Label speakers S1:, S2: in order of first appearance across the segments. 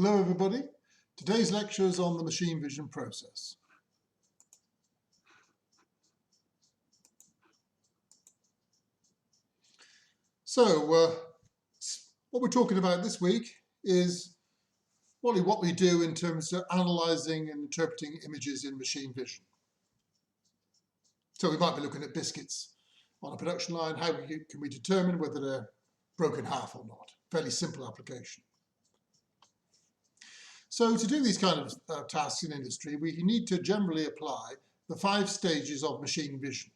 S1: Hello everybody. Today's lecture is on the machine vision process. So what we're talking about this week is really what we do in terms of analysing and interpreting images in machine vision. So we might be looking at biscuits on a production line. How can we determine whether they're broken half or not? Fairly simple application. So to do these kind of tasks in industry, we need to generally apply the 5 stages of machine vision.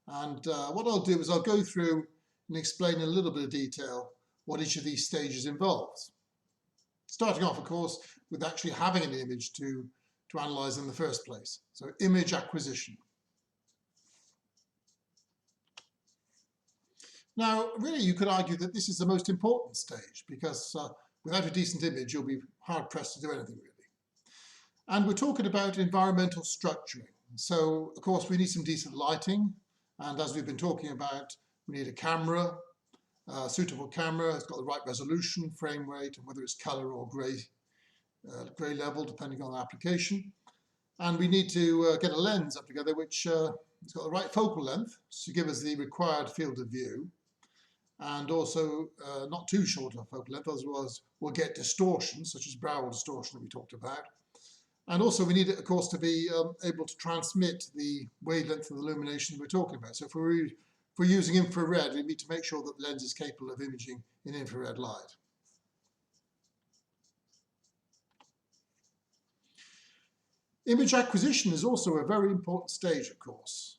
S1: And what I'll do is I'll go through and explain in a little bit of detail what each of these stages involves. Starting off, of course, with actually having an image to analyze in the first place. So image acquisition. Now, really, you could argue that this is the most important stage because without a decent image, you'll be hard-pressed to do anything, really. And we're talking about environmental structuring. So, of course, we need some decent lighting. And as we've been talking about, we need a camera, a suitable camera. It's got the right resolution, frame rate, and whether it's color or gray level, depending on the application. And we need to get a lens up together, which has got the right focal length to give us the required field of view. And also not too short a focal length, otherwise we'll get distortion, such as brow distortion that we talked about. And also we need it, of course, to be able to transmit the wavelength of the illumination we're talking about. So if we're using infrared, we need to make sure that the lens is capable of imaging in infrared light. Image acquisition is also a very important stage, of course.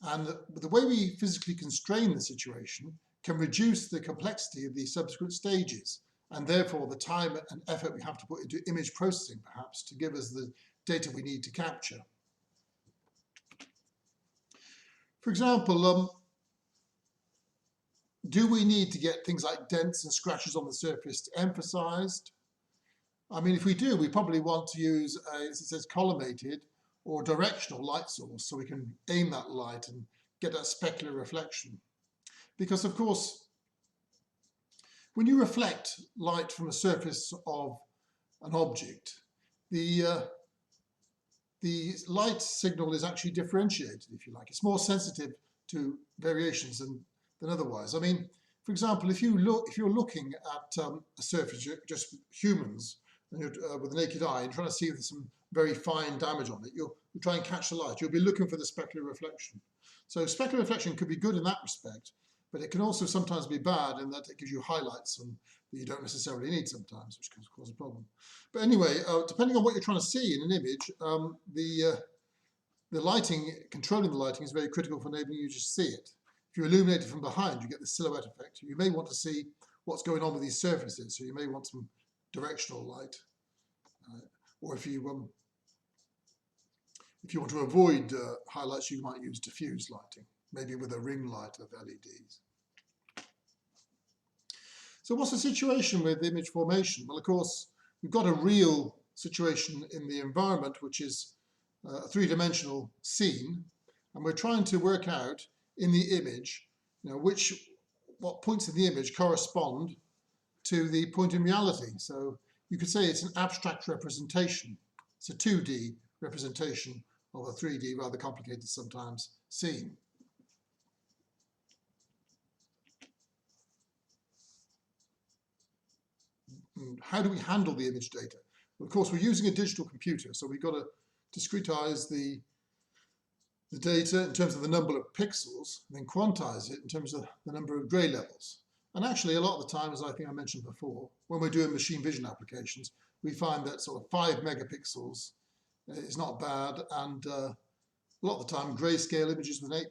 S1: And the way we physically constrain the situation can reduce the complexity of the subsequent stages, and therefore the time and effort we have to put into image processing, perhaps, to give us the data we need to capture. For example, do we need to get things like dents and scratches on the surface emphasized? I mean, if we do, we probably want to use, as it says, collimated or directional light source, so we can aim that light and get that specular reflection. Because, of course, when you reflect light from the surface of an object, the light signal is actually differentiated, if you like. It's more sensitive to variations than otherwise. I mean, for example, if you're looking at a surface, just humans, and you're, with the naked eye, and trying to see if there's some very fine damage on it, you'll try and catch the light. You'll be looking for the specular reflection. So specular reflection could be good in that respect, but it can also sometimes be bad in that it gives you highlights that you don't necessarily need sometimes, which can cause a problem. But anyway, depending on what you're trying to see in an image, the lighting, controlling the lighting is very critical for enabling you to see it. If you illuminate it from behind, you get the silhouette effect. You may want to see what's going on with these surfaces, so you may want some directional light. Or if you want to avoid highlights, you might use diffuse lighting, maybe with a ring light of LEDs. So what's the situation with image formation? Well, of course, we've got a real situation in the environment, which is a three-dimensional scene, and we're trying to work out in the image, what points in the image correspond to the point in reality. So you could say it's an abstract representation. It's a 2D representation of a 3D, rather complicated sometimes, scene. How do we handle the image data? Well, of course, we're using a digital computer, so we've got to discretize the data in terms of the number of pixels, and then quantize it in terms of the number of gray levels. And actually, a lot of the time, as I think I mentioned before, when we're doing machine vision applications, we find that sort of 5 megapixels is not bad, and a lot of the time, grayscale images with an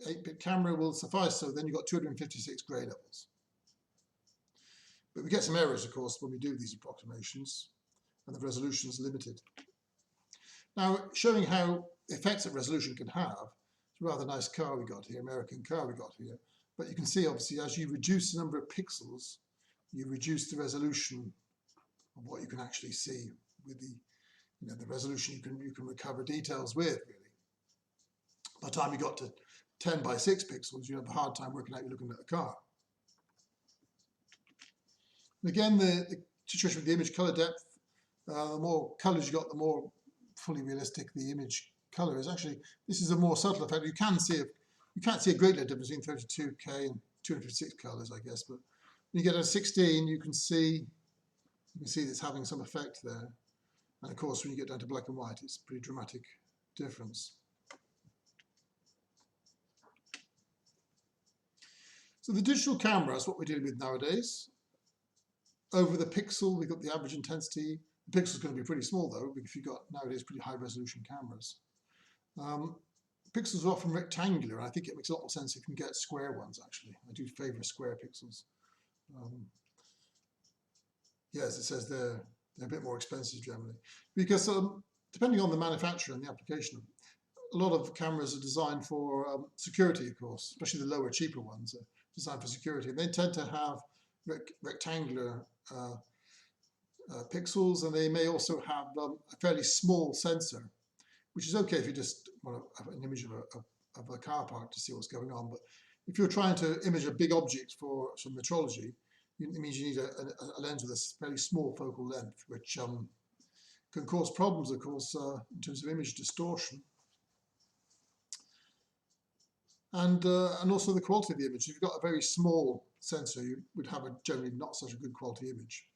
S1: 8-bit camera will suffice, so then you've got 256 gray levels. But we get some errors, of course, when we do these approximations, and the resolution is limited. Now, showing how effects that resolution can have, it's a rather nice car we got here, American car we got here. But you can see, obviously, as you reduce the number of pixels, you reduce the resolution of what you can actually see with the resolution you can recover details with, really. By the time you got to 10 by 6 pixels, you have a hard time working out you're looking at the car. And again, situation with the image color depth, the more colors you got, the more fully realistic the image color is. Actually, this is a more subtle effect. You can't see a great deal of difference between 32K and 256 colors, I guess. But when you get a 16, you can see it's having some effect there. And of course, when you get down to black and white, it's a pretty dramatic difference. So the digital camera is what we're dealing with nowadays. Over the pixel, we've got the average intensity. The pixel's going to be pretty small though, because you've got nowadays pretty high resolution cameras. Pixels are often rectangular, and I think it makes a lot more sense if you can get square ones, actually. I do favor square pixels. Yeah, as it says, they're a bit more expensive generally. Because depending on the manufacturer and the application, a lot of cameras are designed for security, of course, especially the lower, cheaper ones are designed for security. And they tend to have rectangular pixels, and they may also have a fairly small sensor, which is okay if you just want to have an image of a car park to see what's going on. But if you're trying to image a big object for some metrology, it means you need a lens with a fairly small focal length, which can cause problems, of course, in terms of image distortion. And also the quality of the image. If you've got a very small sensor, you would have generally not such a good quality image.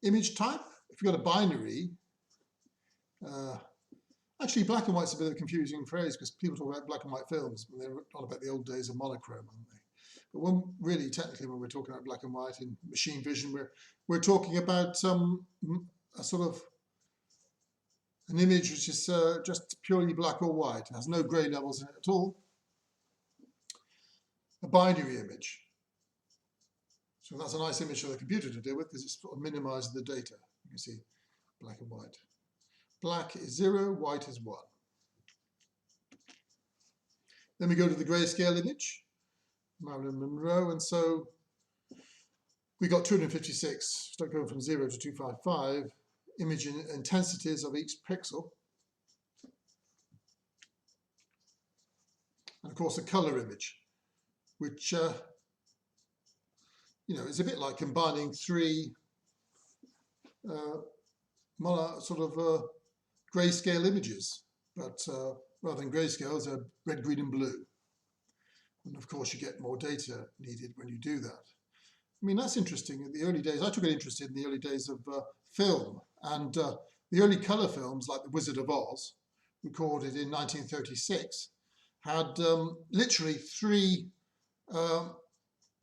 S1: Image type, if you've got a binary, actually black and white's a bit of a confusing phrase because people talk about black and white films when they're all about the old days of monochrome, aren't they? But really, technically, when we're talking about black and white in machine vision, we're talking about a sort of an image which is just purely black or white. It has no grey levels in it at all. A binary image. So that's a nice image for the computer to deal with because it sort of minimizes the data. You can see black and white. Black is 0, white is 1. Then we go to the grayscale image, Marilyn Monroe, and so we got 256, start going from 0 to 255, image intensities of each pixel. And of course a color image, which is a bit like combining three grayscale images, but rather than grayscales, they're red, green, and blue. And of course, you get more data needed when you do that. I mean, that's interesting. In the early days, I took an interest in the early days of film, and the early color films, like The Wizard of Oz, recorded in 1936, had literally three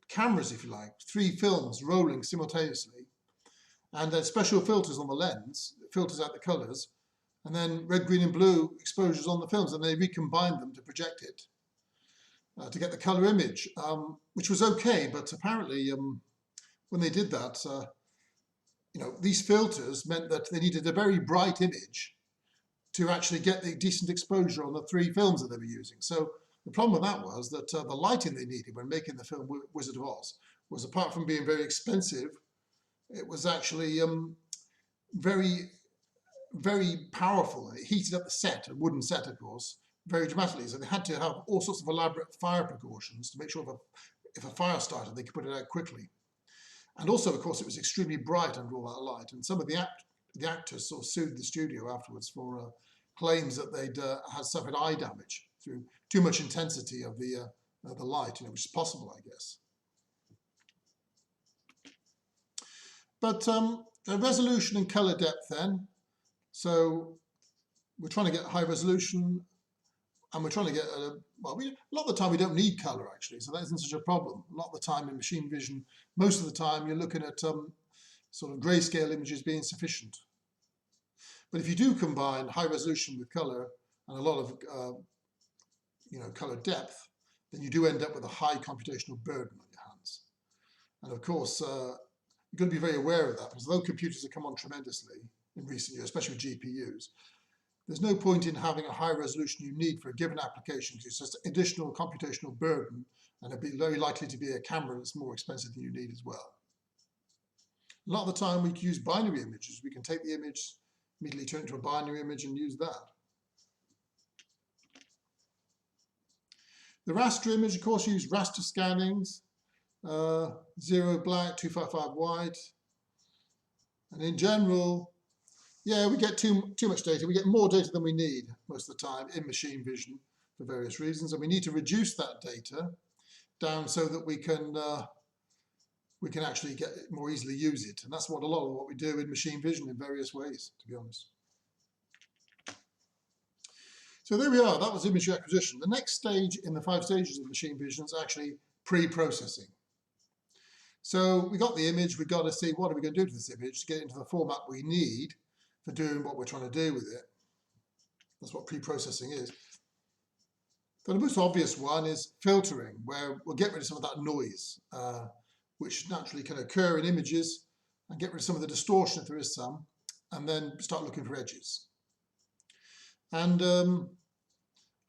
S1: cameras, if you like, three films rolling simultaneously, and then special filters on the lens, filters out the colors, and then red, green, and blue exposures on the films, and they recombined them to project it, to get the color image, which was okay, but apparently when they did that, these filters meant that they needed a very bright image to actually get the decent exposure on the three films that they were using. So the problem with that was that the lighting they needed when making the film Wizard of Oz was, apart from being very expensive, it was actually very, very powerful. It heated up the set, a wooden set, of course, very dramatically. So they had to have all sorts of elaborate fire precautions to make sure if a fire started, they could put it out quickly. And also, of course, it was extremely bright under all that light. And some of the actors sort of sued the studio afterwards for claims that they'd had suffered eye damage through too much intensity of the light, which is possible, I guess. But resolution and color depth then. So we're trying to get high resolution, and we're trying to get, a lot of the time we don't need color actually, so that isn't such a problem. A lot of the time in machine vision, most of the time you're looking at sort of grayscale images being sufficient. But if you do combine high resolution with color and a lot of color depth, then you do end up with a high computational burden on your hands. And of course, you've got to be very aware of that, because although computers have come on tremendously in recent years, especially with GPUs, there's no point in having a high resolution you need for a given application, because it's just additional computational burden, and it'd be very likely to be a camera that's more expensive than you need as well. A lot of the time we can use binary images. We can take the image, immediately turn it into a binary image and use that. The raster image, of course, use raster scannings. 0 black, 255 white. And in general, yeah, we get too much data. We get more data than we need most of the time in machine vision for various reasons. And we need to reduce that data down so that we can actually more easily use it. And that's what a lot of what we do in machine vision in various ways, to be honest. So there we are. That was imagery acquisition. The next stage in the 5 stages of machine vision is actually pre-processing. So we got the image. We've got to see what are we going to do to this image to get it into the format we need for doing what we're trying to do with it. That's what pre-processing is. The most obvious one is filtering, where we'll get rid of some of that noise, which naturally can occur in images, and get rid of some of the distortion if there is some, and then start looking for edges. And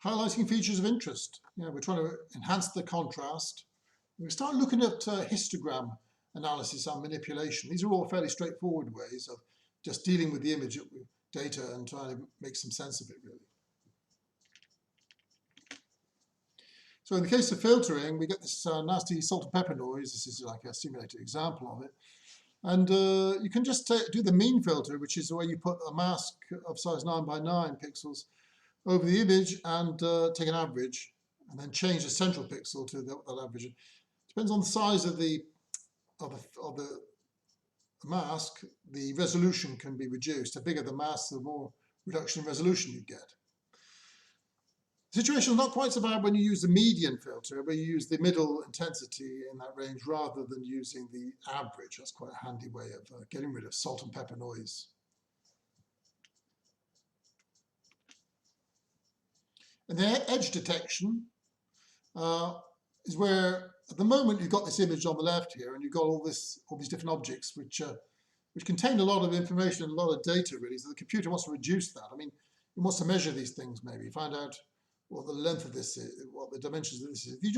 S1: highlighting features of interest. We're trying to enhance the contrast. We start looking at histogram analysis and manipulation. These are all fairly straightforward ways of just dealing with the image data and trying to make some sense of it, really. So in the case of filtering, we get this nasty salt and pepper noise. This is like a simulated example of it. And you can just do the mean filter, which is the way you put a mask of size 9 by 9 pixels over the image and take an average, and then change the central pixel to that average. It depends on the size of the mask. The resolution can be reduced. The bigger the mask, the more reduction in resolution you get. The situation is not quite so bad when you use the median filter, where you use the middle intensity in that range rather than using the average. That's quite a handy way of getting rid of salt and pepper noise. And the edge detection is where, at the moment, you've got this image on the left here, and you've got all these different objects which contain a lot of information and a lot of data, really. So the computer wants to reduce that. I mean, it wants to measure these things, maybe find out what the length of this is, what the dimensions of this is. If you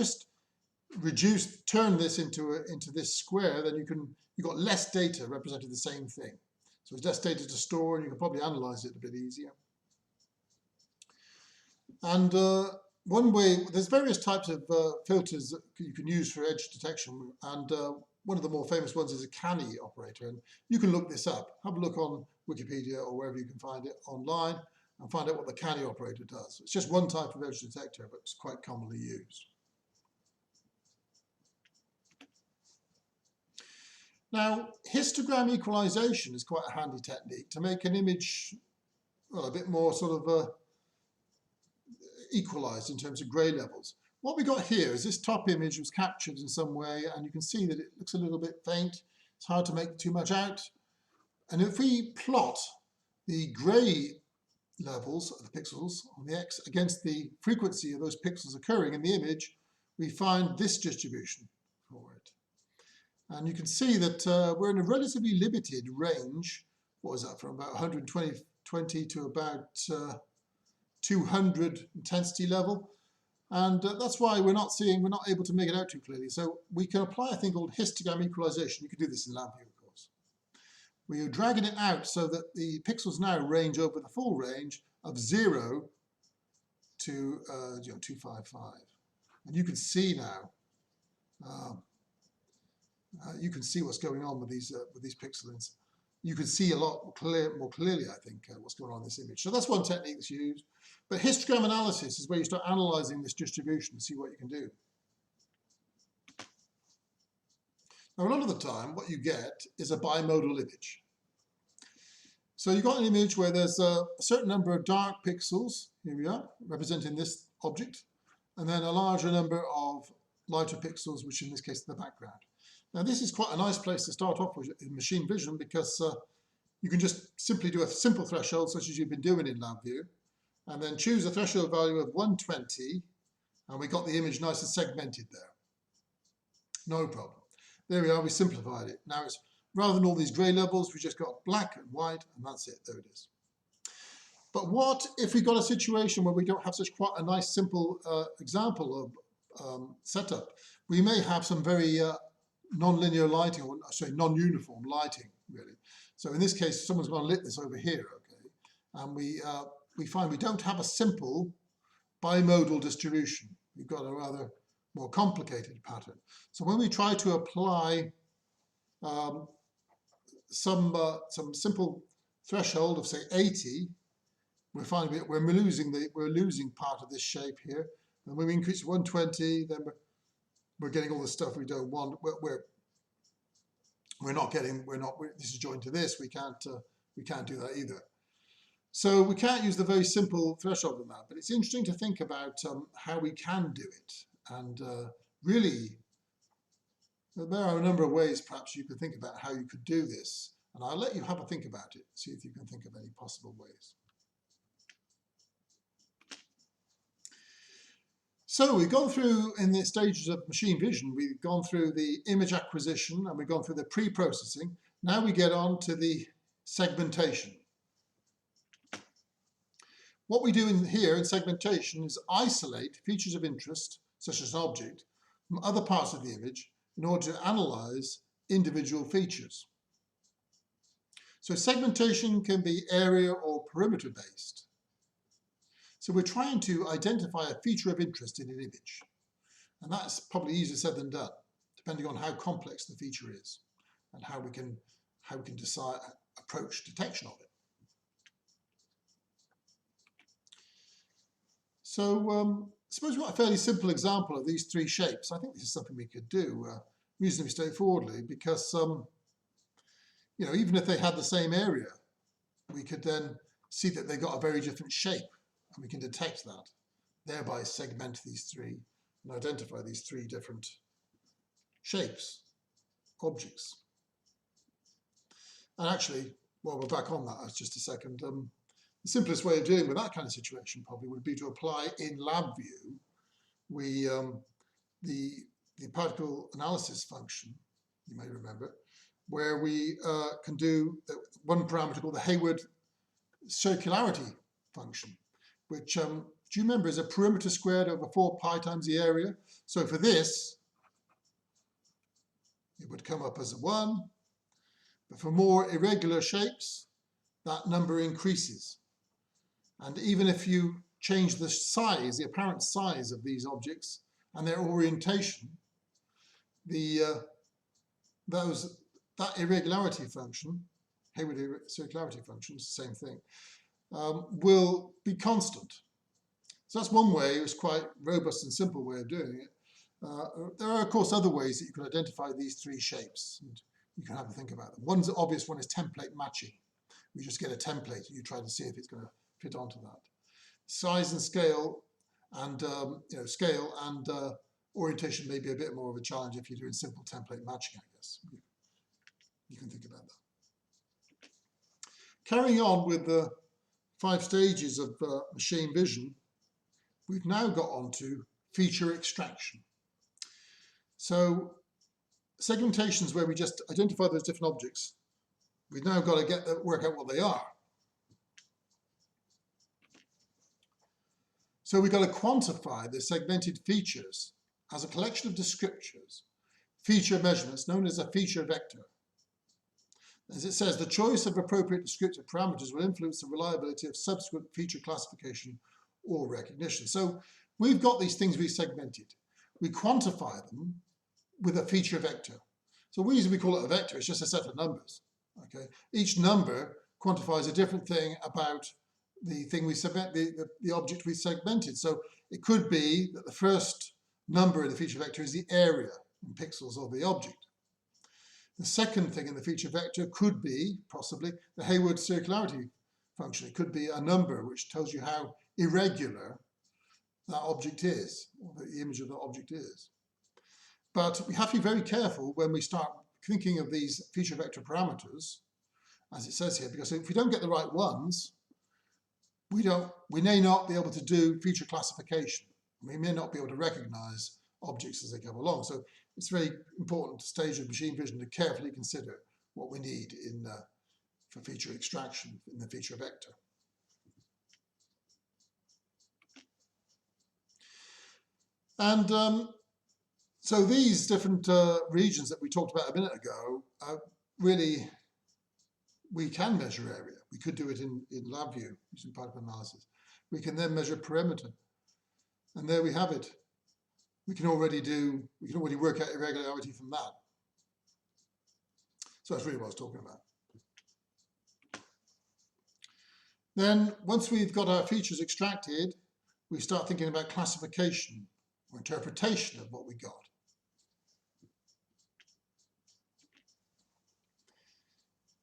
S1: just turn this into this square, then you've got less data representing the same thing. So it's less data to store, and you can probably analyze it a bit easier. And one way, there's various types of filters that you can use for edge detection, and one of the more famous ones is a Canny operator, and you can look this up. Have a look on Wikipedia or wherever you can find it online and find out what the Canny operator does. It's just one type of edge detector, but it's quite commonly used. Now, histogram equalization is quite a handy technique to make an image, well, a bit more sort of equalized in terms of gray levels. What we got here is this top image was captured in some way, and you can see that it looks a little bit faint. It's hard to make too much out. And if we plot the gray levels of the pixels on the X against the frequency of those pixels occurring in the image, we find this distribution for it. And you can see that we're in a relatively limited range. What was that, from about 120 to about 200 intensity level, and that's why we're not able to make it out too clearly. So we can apply a thing called histogram equalization. You can do this in LabVIEW, of course. We are dragging it out so that the pixels now range over the full range of 0 to 255, and you can see now. You can see what's going on with these pixels. You can see a lot more clearly, I think, what's going on in this image. So that's one technique that's used. But histogram analysis is where you start analyzing this distribution to see what you can do. Now, a lot of the time, what you get is a bimodal image. So you've got an image where there's a certain number of dark pixels, here we are, representing this object, and then a larger number of lighter pixels, which in this case is the background. Now, this is quite a nice place to start off with in machine vision, because you can just simply do a simple threshold, such as you've been doing in LabVIEW, and then choose a threshold value of 120, and we got the image nice and segmented there. No problem. There we are, we simplified it. Now, it's rather than all these grey levels, we just got black and white, and that's it, there it is. But what if we got a situation where we don't have such quite a nice, simple example of setup? We may have some very non-linear lighting, or sorry, non-uniform lighting, really. So in this case, someone's going to lit this over here, okay? And we find we don't have a simple bimodal distribution. We've got a rather more complicated pattern. So when we try to apply some simple threshold of say 80, we're finding that we're losing part of this shape here. And when we increase to 120, then we're getting all the stuff we don't want. This is joined to this. We can't do that either. So we can't use the very simple threshold on that, but it's interesting to think about how we can do it. And really, there are a number of ways perhaps you could think about how you could do this. And I'll let you have a think about it, see if you can think of any possible ways. So we've gone through, in the stages of machine vision, we've gone through the image acquisition and we've gone through the pre-processing. Now we get on to the segmentation. What we do here in segmentation is isolate features of interest, such as an object, from other parts of the image in order to analyze individual features. So segmentation can be area or perimeter based. So we're trying to identify a feature of interest in an image. And that's probably easier said than done, depending on how complex the feature is and how we can approach detection of it. So suppose we've got a fairly simple example of these three shapes. I think this is something we could do reasonably straightforwardly because even if they had the same area, we could then see that they got a very different shape. And we can detect that, thereby segment these three and identify these three different shapes, objects. And actually, while we're back on that, just a second, the simplest way of dealing with that kind of situation probably would be to apply in LabVIEW the particle analysis function, you may remember, where we can do one parameter called the Hayward circularity function, which, do you remember, is a perimeter squared over 4 pi times the area. So for this, it would come up as a 1. But for more irregular shapes, that number increases. And even if you change the size, the apparent size of these objects and their orientation, that irregularity function, Hayward circularity function, is the same thing, will be constant. So that's one way. It's quite robust and simple way of doing it. There are, of course, other ways that you can identify these three shapes, and you can have a think about them. One's obvious one is template matching. You just get a template and you try to see if it's going to fit onto that. Size and scale and orientation may be a bit more of a challenge if you're doing simple template matching, I guess. You can think about that. Carrying on with the 5 stages of machine vision, we've now got on to feature extraction. So segmentation is where we just identify those different objects. We've now got to work out what they are. So we've got to quantify the segmented features as a collection of descriptors, feature measurements known as a feature vector. As it says, the choice of appropriate descriptive parameters will influence the reliability of subsequent feature classification or recognition. So we've got these things we segmented. We quantify them with a feature vector. So the reason we call it a vector is just a set of numbers. Okay, each number quantifies a different thing about the thing we segment, the object we segmented. So it could be that the first number in the feature vector is the area in pixels of the object. The second thing in the feature vector could be, possibly, the Hayward circularity function. It could be a number which tells you how irregular that object is, or the image of that object is. But we have to be very careful when we start thinking of these feature vector parameters, as it says here, because if we don't get the right ones, we may not be able to do feature classification. We may not be able to recognize objects as they come along. So it's a very important stage of machine vision to carefully consider what we need for feature extraction in the feature vector. And so these different regions that we talked about a minute ago, really, we can measure area. We could do it in LabVIEW using particle analysis. We can then measure perimeter. And there we have it. we can already work out irregularity from that. So that's really what I was talking about. Then once we've got our features extracted, we start thinking about classification or interpretation of what we got.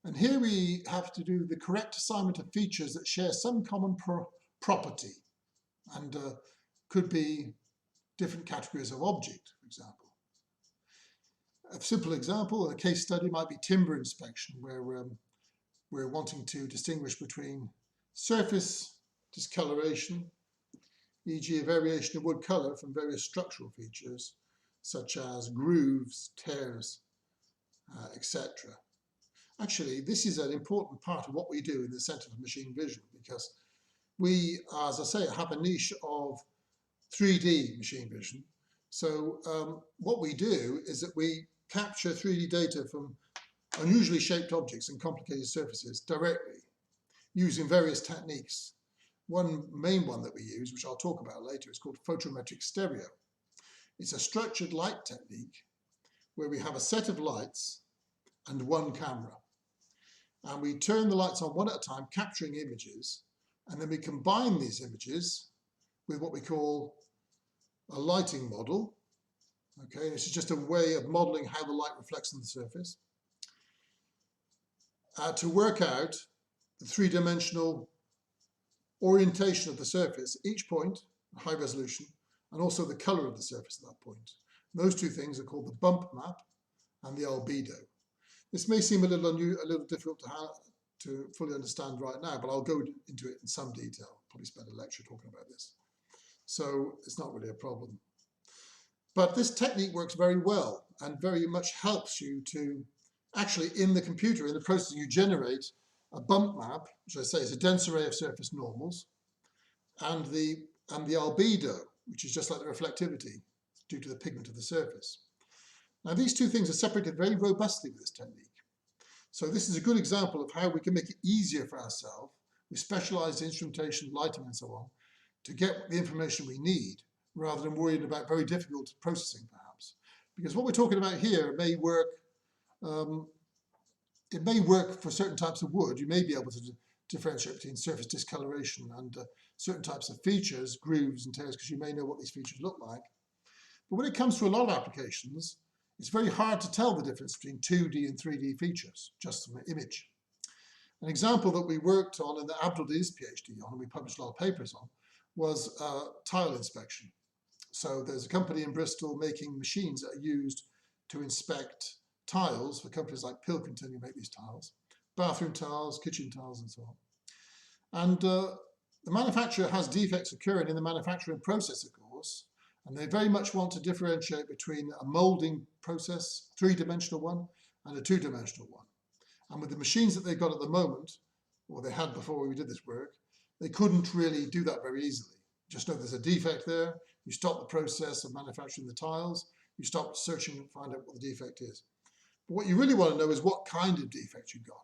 S1: And here we have to do the correct assignment of features that share some common property and could be different categories of object, for example. A simple example, a case study might be timber inspection, where we're wanting to distinguish between surface discoloration, e.g. a variation of wood color from various structural features, such as grooves, tears, etc. Actually, this is an important part of what we do in the Centre for Machine Vision, because we, as I say, have a niche of 3D machine vision. So what we do is that we capture 3D data from unusually shaped objects and complicated surfaces directly using various techniques. One main one that we use, which I'll talk about later, is called photometric stereo. It's a structured light technique where we have a set of lights and one camera. And we turn the lights on one at a time, capturing images, and then we combine these images with what we call a lighting model. Okay, this is just a way of modeling how the light reflects on the surface to work out the three-dimensional orientation of the surface, each point, high resolution, and also the color of the surface at that point. And those two things are called the bump map and the albedo. This may seem a little difficult to fully understand right now, but I'll go into it in some detail. Probably spend a lecture talking about this. So it's not really a problem. But this technique works very well and very much helps you to actually, in the computer, in the processing, you generate a bump map, which I say is a dense array of surface normals, and the albedo, which is just like the reflectivity due to the pigment of the surface. Now, these two things are separated very robustly with this technique. So this is a good example of how we can make it easier for ourselves with specialized instrumentation, lighting, and so on, to get the information we need, rather than worrying about very difficult processing, perhaps. Because what we're talking about here may work, it may work for certain types of wood. You may be able to differentiate between surface discoloration and certain types of features, grooves and tears, because you may know what these features look like. But when it comes to a lot of applications, it's very hard to tell the difference between 2D and 3D features, just from an image. An example that we worked on and that Abdul did his PhD on, and we published a lot of papers on, was tile inspection. So there's a company in Bristol making machines that are used to inspect tiles for companies like Pilkington who make these tiles, bathroom tiles, kitchen tiles, and so on. And the manufacturer has defects occurring in the manufacturing process, of course, and they very much want to differentiate between a molding process, three-dimensional one, and a two-dimensional one. And with the machines that they've got at the moment, or they had before we did this work, they couldn't really do that very easily. Just know there's a defect there, you stop the process of manufacturing the tiles, you stop searching and find out what the defect is. But what you really want to know is what kind of defect you've got.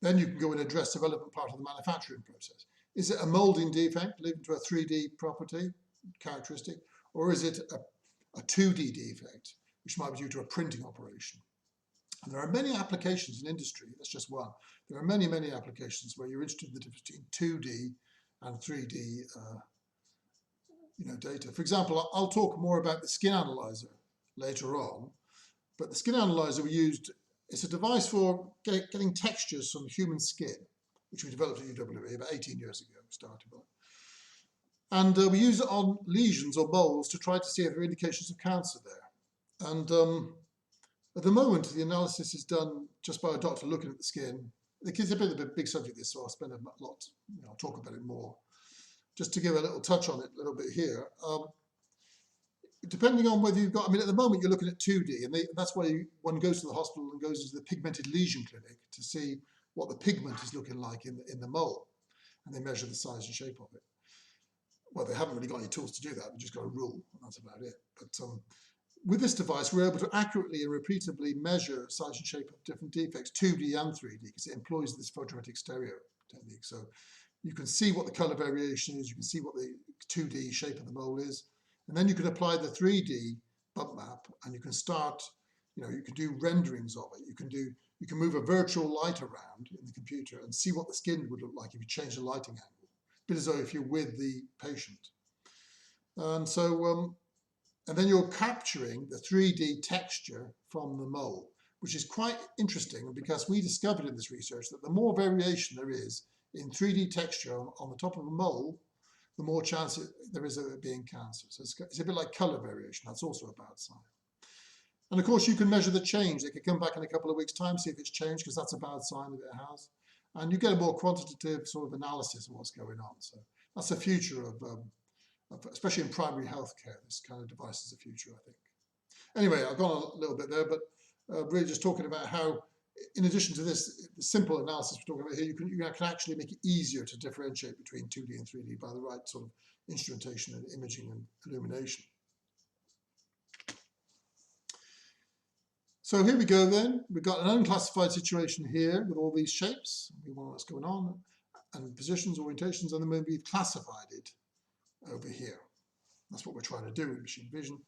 S1: Then you can go and address the relevant part of the manufacturing process. Is it a molding defect leading to a 3D property, characteristic, or is it a 2D defect, which might be due to a printing operation? And there are many applications in industry, that's just one. There are many, many applications where you're interested in the difference between 2D and 3D data. For example, I'll talk more about the skin analyzer later on, but the skin analyzer we used, it's a device for getting textures from human skin, which we developed at UWE about 18 years ago, started by. And we use it on lesions or moles to try to see if there are indications of cancer there. And at the moment, the analysis is done just by a doctor looking at the skin. It's a bit of a big subject, this, so I'll spend a lot, I'll talk about it more. Just to give a little touch on it a little bit here. Depending on whether you've got, at the moment you're looking at 2D, and that's why one goes to the hospital and goes into the pigmented lesion clinic to see what the pigment is looking like in the mole, and they measure the size and shape of it. Well, they haven't really got any tools to do that, they've just got a rule, and that's about it. But with this device, we're able to accurately and repeatably measure size and shape of different defects, 2D and 3D, because it employs this photometric stereo technique. So you can see what the color variation is, you can see what the 2D shape of the mole is, And then you can apply the 3D bump map, and you can start, you can do renderings of it. You can move a virtual light around in the computer and see what the skin would look like if you change the lighting angle. A bit as though if you're with the patient. And so, and then you're capturing the 3D texture from the mole, which is quite interesting because we discovered in this research that the more variation there is in 3D texture on the top of a mole, the more chance there is of it being cancer. So it's a bit like color variation. That's also a bad sign. And of course, you can measure the change. They could come back in a couple of weeks' time, see if it's changed, because that's a bad sign if it has. And you get a more quantitative sort of analysis of what's going on. So that's the future of especially in primary healthcare. This kind of device is the future, I think. Anyway, I've gone a little bit there, but really just talking about how, in addition to this simple analysis we're talking about here, you can actually make it easier to differentiate between 2D and 3D by the right sort of instrumentation and imaging and illumination. So here we go then. We've got an unclassified situation here with all these shapes. We want what's going on, and positions, orientations, and then we've classified it over here. That's what we're trying to do with machine vision.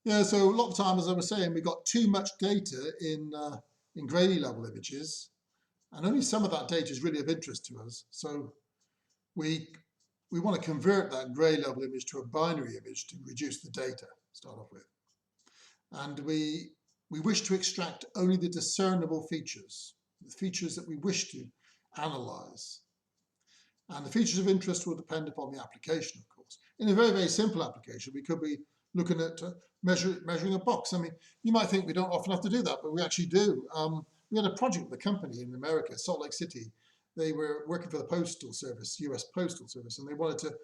S1: Yeah, so a lot of time, as I was saying, we got too much data in Grady level images, and only some of that data is really of interest to us. So we want to convert that Gray level image to a binary image to reduce the data, to start off with. And we wish to extract only the discernible features, the features that we wish to analyze. And the features of interest will depend upon the application, of course. In a very, very simple application, we could be looking at measuring a box. I mean, you might think we don't often have to do that, but we actually do. We had a project with a company in America, Salt Lake City. They were working for the Postal Service, US Postal Service, and they wanted to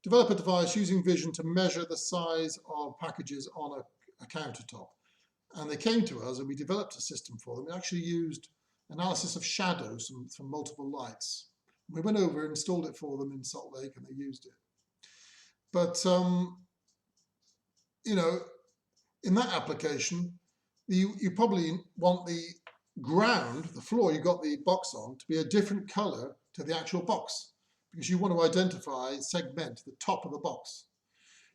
S1: develop a device using vision to measure the size of packages on a countertop. And they came to us and we developed a system for them. We actually used analysis of shadows from multiple lights. We went over and installed it for them in Salt Lake and they used it. But, in that application, you probably want the ground, the floor you got the box on, to be a different color to the actual box, because you want to identify, segment the top of the box.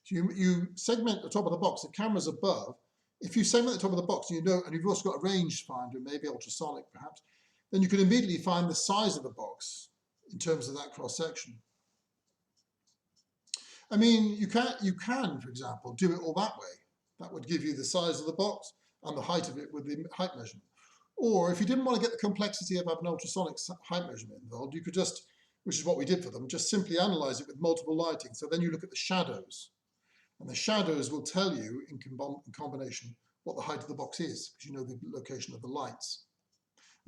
S1: So you segment the top of the box, the camera's above. If you segment the top of the box, and you've also got a rangefinder, maybe ultrasonic perhaps, then you can immediately find the size of the box in terms of that cross section. I mean, you can, for example, do it all that way. That would give you the size of the box and the height of it with the height measurement. Or if you didn't want to get the complexity of having ultrasonic height measurement involved, you could just, which is what we did for them, just simply analyze it with multiple lighting. So then you look at the shadows, and the shadows will tell you in combination what the height of the box is, because you know the location of the lights.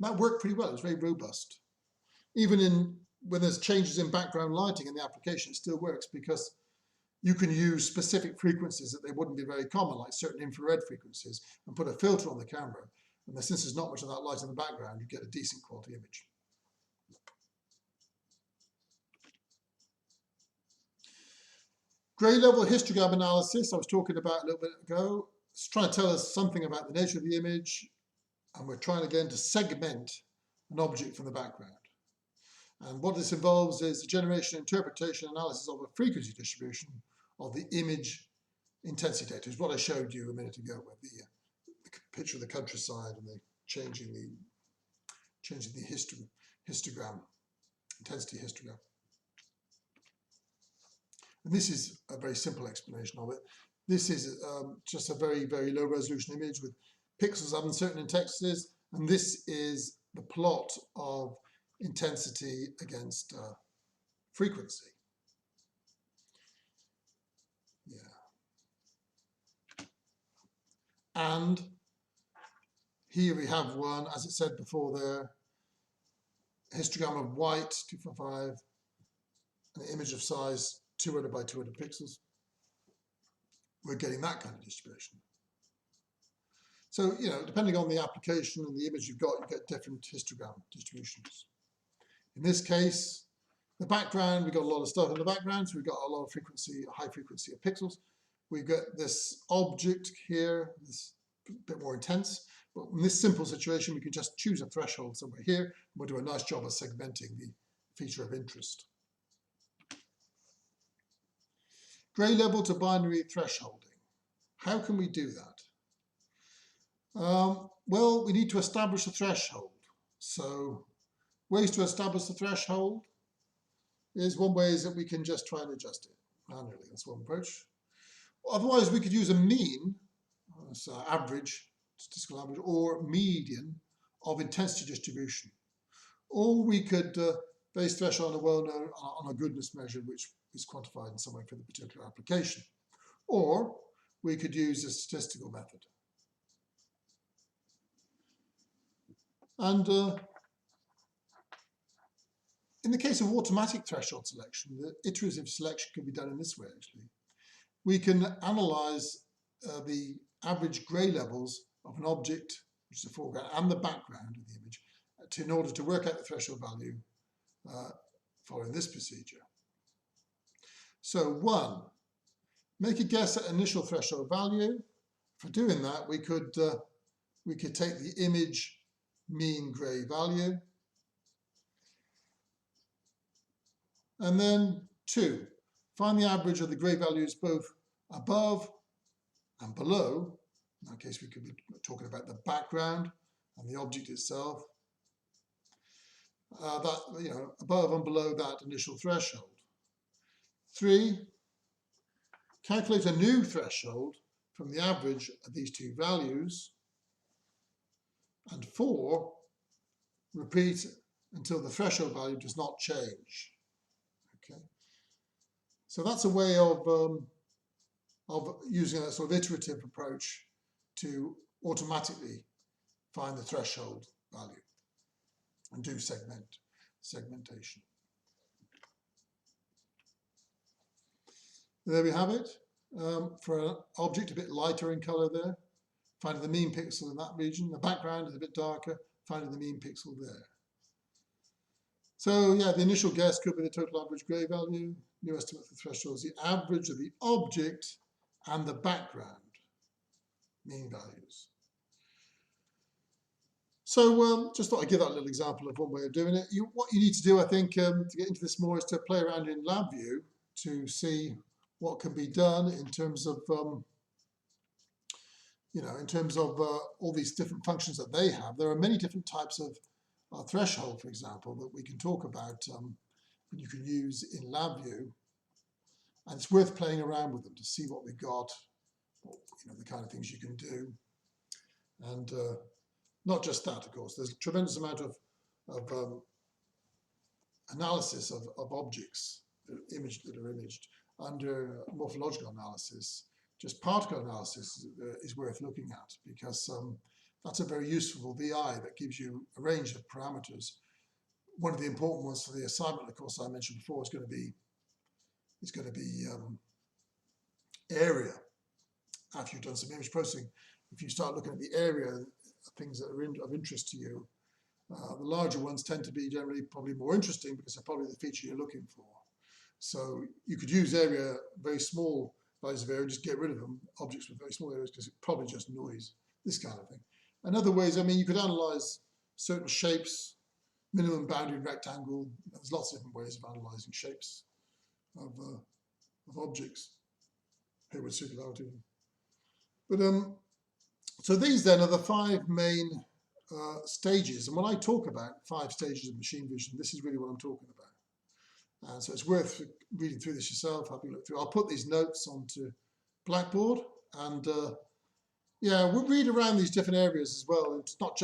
S1: And that worked pretty well. It was very robust. Even when there's changes in background lighting in the application, it still works because you can use specific frequencies that they wouldn't be very common, like certain infrared frequencies, and put a filter on the camera. And since there's not much of that light in the background, you get a decent quality image. Gray level histogram analysis, I was talking about a little bit ago. It's trying to tell us something about the nature of the image. And we're trying again to segment an object from the background. And what this involves is the generation, interpretation, analysis of a frequency distribution of the image intensity data. Is what I showed you a minute ago with the picture of the countryside and the changing the histogram, intensity histogram. And this is a very simple explanation of it. This is just a very, very low resolution image with pixels having certain intensities, and this is the plot of intensity against frequency. Yeah. And here we have one, as it said before there, histogram of white, 255, an image of size 200 by 200 pixels. We're getting that kind of distribution. So, depending on the application and the image you've got, you get different histogram distributions. In this case, the background, we've got a lot of stuff in the background, so we've got a lot of frequency, high frequency of pixels. We've got this object here, this bit more intense. But in this simple situation, we can just choose a threshold somewhere here, and we'll do a nice job of segmenting the feature of interest. grey level to binary thresholding. How can we do that? Well, we need to establish a threshold. So ways to establish the threshold is one way is that we can just try and adjust it manually. That's one approach. Otherwise, we could use a mean, so average, statistical average, or median of intensity distribution. Or we could base threshold on a well-known, on a goodness measure, which is quantified in some way for the particular application. Or we could use a statistical method. And in the case of automatic threshold selection, the iterative selection can be done in this way, actually. We can analyze the average grey levels of an object, which is the foreground, and the background of the image, in order to work out the threshold value following this procedure. So 1, make a guess at initial threshold value. For doing that, we could take the image mean grey value. And then 2, find the average of the grey values both above and below. In that case, we could be talking about the background and the object itself. Above and below that initial threshold. 3, calculate a new threshold from the average of these two values. And 4, repeat until the threshold value does not change. Okay, so that's a way of using a sort of iterative approach to automatically find the threshold value and do segmentation. There we have it. For an object a bit lighter in color there, finding the mean pixel in that region. The background is a bit darker, finding the mean pixel there. So yeah, the initial guess could be the total average grey value. New estimate for the threshold is the average of the object and the background mean values. So just thought I'd give that little example of one way of doing it. What you need to do, I think, to get into this more is to play around in LabVIEW to see what can be done in terms of, all these different functions that they have. There are many different types of threshold, for example, that we can talk about and you can use in LabVIEW. And it's worth playing around with them to see what we've got, the kind of things you can do. And not just that, of course. There's a tremendous amount of analysis of objects that are imaged under morphological analysis. Just particle analysis is worth looking at because that's a very useful VI that gives you a range of parameters. One of the important ones for the assignment, of course, I mentioned before, is going to be area. After you've done some image processing, if you start looking at the area, things that are of interest to you, the larger ones tend to be generally probably more interesting because they're probably the feature you're looking for. So you could use area, very small values of area, and just get rid of them, objects with very small areas, because it's probably just noise, this kind of thing. And other ways, you could analyze certain shapes, minimum boundary rectangle. There's lots of different ways of analyzing shapes of objects. Hayward circularity. But so these then are the 5 main stages. And when I talk about 5 stages of machine vision, this is really what I'm talking about. And so it's worth reading through this yourself, having a look through. I'll put these notes onto Blackboard, and we'll read around these different areas as well. It's not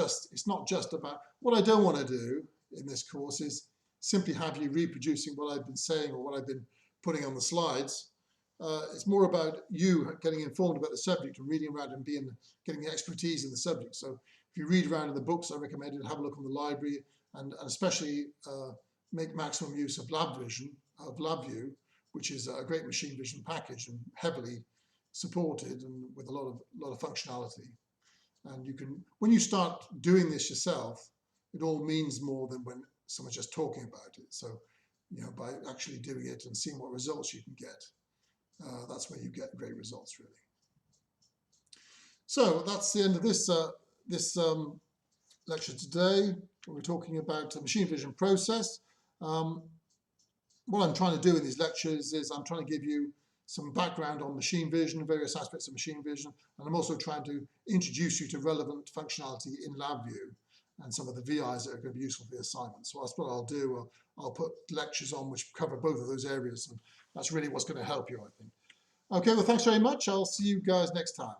S1: just about what I don't want to do in this course is simply have you reproducing what I've been saying or what I've been putting on the slides. It's more about you getting informed about the subject and reading around and getting the expertise in the subject. So if you read around in the books, I recommend it, have a look on the library, and especially make maximum use of LabVIEW, which is a great machine vision package and heavily supported and with a lot of functionality. And you can, when you start doing this yourself, it all means more than when someone's just talking about it. So, by actually doing it and seeing what results you can get, that's where you get great results, really. So that's the end of this lecture today. We're talking about a machine vision process. What I'm trying to do in these lectures is I'm trying to give you some background on machine vision, various aspects of machine vision, and I'm also trying to introduce you to relevant functionality in LabVIEW and some of the VIs that are going to be useful for the assignment. So that's what I'll do. I'll put lectures on which cover both of those areas, and that's really what's going to help you, I think. Okay, well, thanks very much. I'll see you guys next time.